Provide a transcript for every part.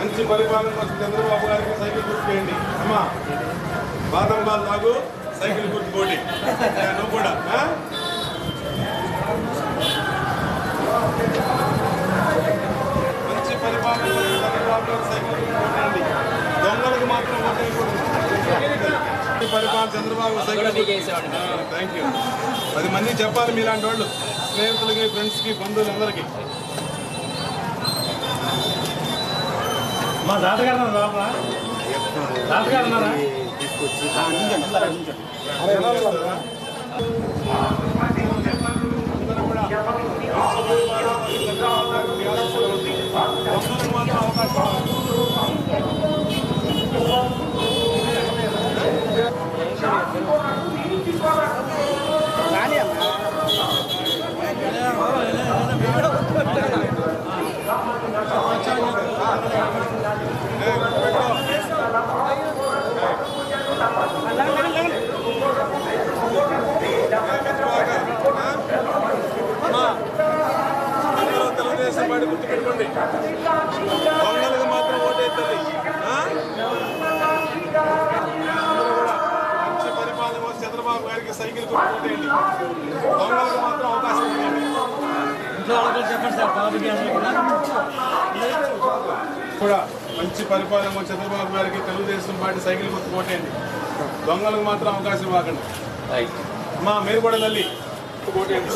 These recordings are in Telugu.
మంచి పరిపాలన కోసం చంద్రబాబు గారికి సైకిల్ గుర్తు చేయండి అమ్మా. బాదం పాలు తాగు, సైకిల్ గుర్తు పోటీ. నువ్వు కూడా మంచి పరిపాలన కోసం చంద్రబాబు గారికి సైకిల్ గుర్తు పోటీ. దొంగలకు మాత్రం ఓటేయకూడదు. పరిపాలన చంద్రబాబు సైకిల్. Thank you. 10 మంది చెప్పాలి మీలాంటి వాళ్ళు, స్నేహితులకి, ఫ్రెండ్స్కి, బంధువులందరికీ. మా తాతగారు తీసుకొచ్చి తెలుగుదేశం పార్టీ గుర్తుపెట్టుకోండి. దొంగలకు మాత్రం ఓటేస్తుంది. అందరూ కూడా మంచి పరిపాలన కోసం చంద్రబాబు గారికి సైకిల్ గుర్తు ఓటేయండి. దొంగలకు మాత్రం అవకాశం ఇవ్వండి. కూడా మంచి పరిపాలన చంద్రబాబు గారికి తెలుగుదేశం పార్టీ సైకిల్ గుర్తు ఓటేయండి. దొంగలకు మాత్రం అవకాశం ఇవ్వకండి. అమ్మా మీరు కూడా తల్లి ఓటేయండి.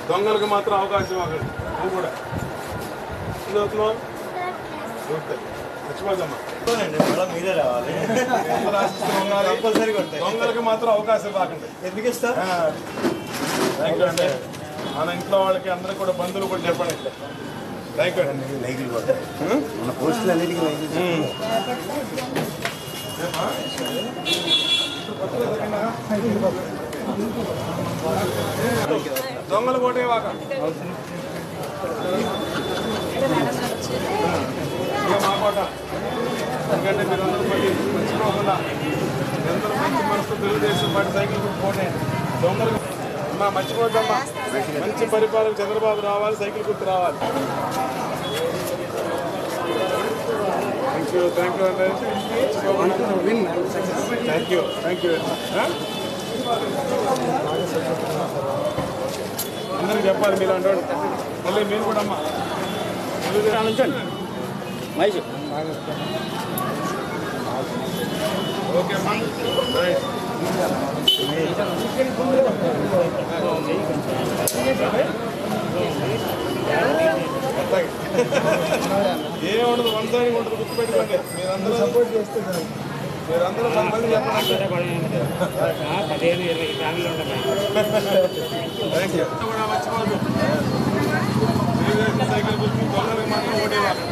దొంగలకు మాత్రం అవకాశం ఇవ్వకండి. నువ్వు కూడా మర్చిపోదమ్మా. మీరే రావాలి. దొంగలకు మాత్రం అవకాశం ఇవ్వకండి. ఎందుకు ఇస్తారు? థ్యాంక్ యూ అండి. మన ఇంట్లో వాళ్ళకి అందరూ కూడా బంధువులు కూడా చెప్పండి. థ్యాంక్ యూ అండి. లైకులు మన పోస్టులు అన్నిటికీ దొంగలు కొట్టేవాక మా కోట. ఎందుకంటే మీరు అందరూ పట్టి మర్చిపోకుండా ఎందరూ మంచి మనసు తెలుగుదేశం పార్టీ సైకిల్ పోటేయండి. దొంగలు మా మర్చిపోద్దమ్మా. మంచి పరిపాలన చంద్రబాబు రావాలి, సైకిల్ గుర్తు రావాలి. Thank you. థ్యాంక్ యూ అండి. Thank you. Thank you. అందరికి చెప్పాలి మీలాంటి వాడు. మళ్ళీ మీరు కూడా అమ్మా తెలుగుదేశం ఓకే అమ్మా. ఏముండదు, 1 సైడ్ ఉంటుంది. గుర్తుపెట్టుకోండి. మీరందరూ సపోర్ట్ చేస్తున్నారు. మీరందరూ 10 మంది చెప్పండి. కూడా మర్చిపోదు. సైకిల్ గుర్తు దొంగలకు మాత్రం ఓటేవాళ్ళు.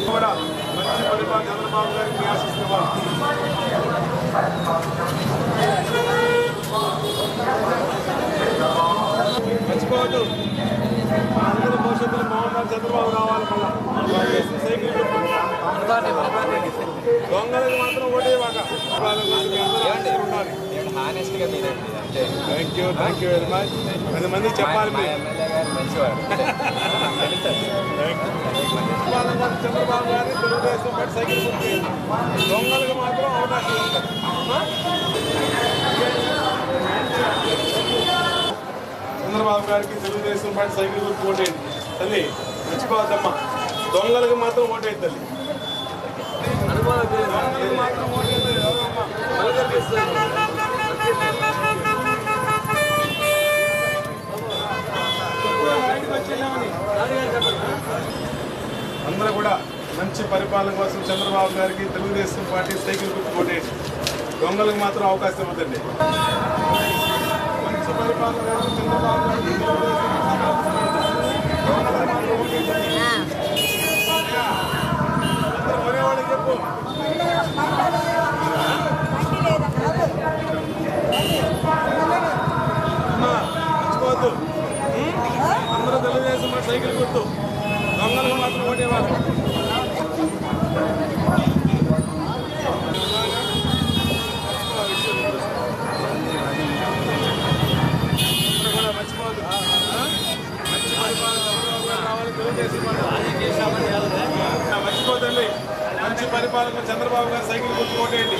కూడా మంచి పరిపాలన చంద్రబాబు గారికి ఆశిస్తున్నారు. మర్చిపోవద్దు. అందరూ భవిష్యత్తులో బాగున్నారు. చంద్రబాబు రావాలి. మళ్ళీ సైకిల్ దొంగలకు మాత్రం ఓటేవాక. Thank you. Thank you very much. 10 మంది చెప్పాలి. చంద్రబాబు గారిని తెలుగుదేశం పార్టీ సైకిల్ గుర్తు. దొంగలకు మాత్రం అవకాశం ఉంటుంది. చంద్రబాబు గారికి తెలుగుదేశం పార్టీ సైకిల్ గుర్తు ఓటేయండి. తల్లి మర్చిపోవద్దమ్మా. దొంగలకు మాత్రం ఓటేది తల్లి. దొంగలకు మాత్రం ఓటేది. అందరూ కూడా మంచి పరిపాలన కోసం చంద్రబాబు గారికి తెలుగుదేశం పార్టీ సైకిల్ గుర్తు ఓటేయండి. దొంగలకు మాత్రం అవకాశం ఇవ్వదండి. మంచి పరిపాలన కోసం చంద్రబాబు గారికి కొనేవాడికి చెప్పు. మర్చిపోవద్దు. అందరూ తెలుగుదేశం సైకిల్ గుర్తు. దొంగలకు మాత్రం ఓటేవాళ్ళు. మర్చిపోవద్దు. మంచి పరిపాలన రావాలి తెలుగుదేశం. మర్చిపోతండి. మంచి పరిపాలన చంద్రబాబు గారు సైకిల్ గుర్తు కొట్టేయండి.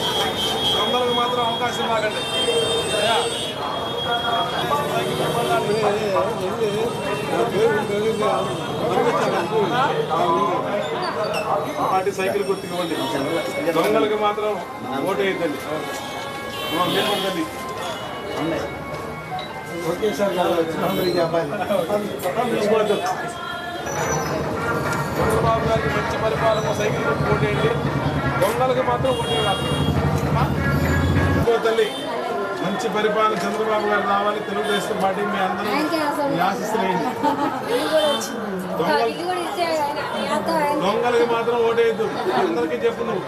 దొంగలకు మాత్రం అవకాశం ఇవ్వకండి. పార్టీ సైకిల్ గుర్తుకు ఇవ్వండి. దొంగలకు మాత్రం ఓటు వేయద్దండి. తల్లి ఓకే సార్ తీసుకోవద్దు. చంద్రబాబు గారికి మంచి పరిపాలన సైకిల్ గుర్తు ఓటేయండి. దొంగలకు మాత్రం ఓటేయాలి. తల్లి మంచి పరిపాలన చంద్రబాబు గారు రావాలి. తెలుగుదేశం పార్టీ మీ అందరూ మీ ఆశిస్తున్నాయండి. దొంగలకి మాత్రం ఓటేయద్దు. అందరికీ చెప్పు నువ్వు.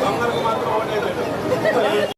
దొంగలకు మాత్రం ఓటేయద్దు.